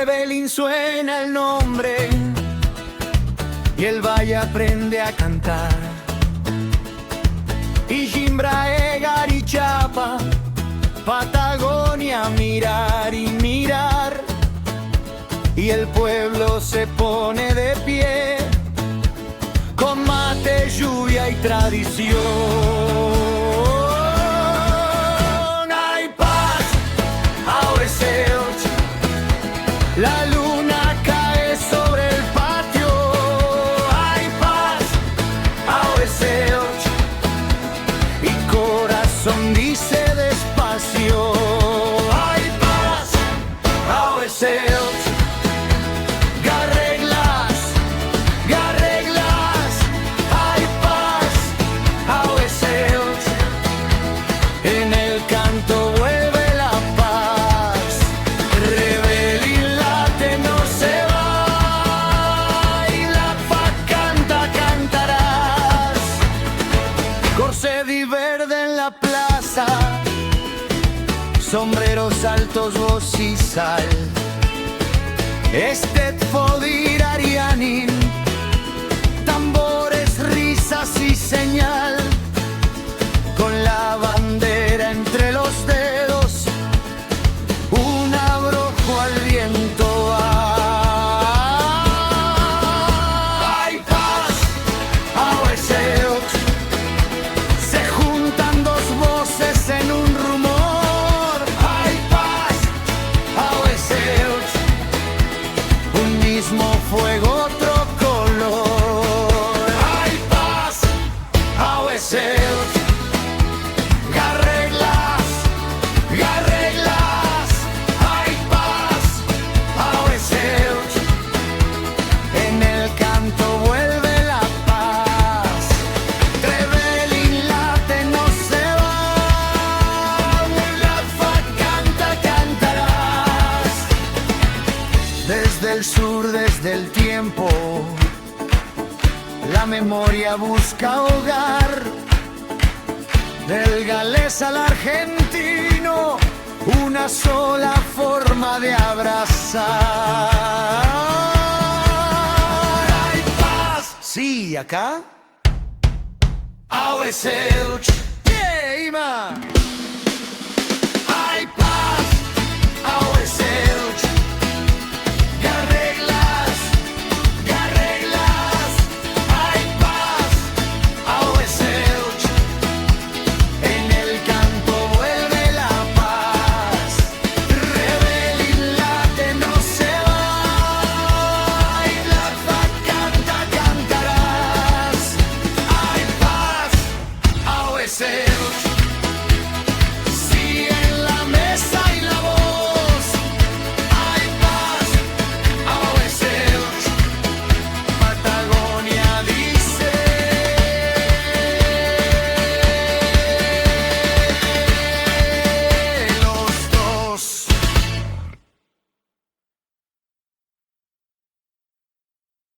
Rebelín suena el nombre y el valle aprende a cantar. Y Jimbrae, Garichapa, Patagonia, mirar y mirar. Y el pueblo se pone de pie con mate, lluvia y tradición. Hay paz, Aueseoch. La luna cae sobre el patio. Hay paz, Aueseoch. Y corazón dice despacio. Hay paz, Aueseoch. Garreglas, garreglas. Hay paz, Aueseoch. En el canto vuelve la paz. Rebelín late, no se va. Y la paz canta, cantarás. Corcel y verde en la plaza, sombreros altos, voz y sal. Estet fodir arianin, tambores, risas y señal. Con la bandera entre los dedos, un abrojo al viento va. Hay paz, Aueseoch. Se juntan dos voces en un rumor. Hay paz, Aueseoch. Un mismo fuego, otro color. Hay paz, Aueseoch. Garreglas, garreglas. Hay paz, Aueseoch. En el canto vuelve la paz. Rebelín late, no se va. La paz canta, cantarás. Desde el sur, desde el tiempo, la memoria busca hogar. Del galés al argentino, una sola forma de abrazar. Hay paz. Sí, acá. Aueseoch. Yeah, Ima. Hay paz, Aueseoch. Garreglas, garreglas. Hay paz, Aueseoch. En el canto vuelve la paz. Rebelín late, no se va. Y la paz canta, cantarás. Hay paz, Aueseoch.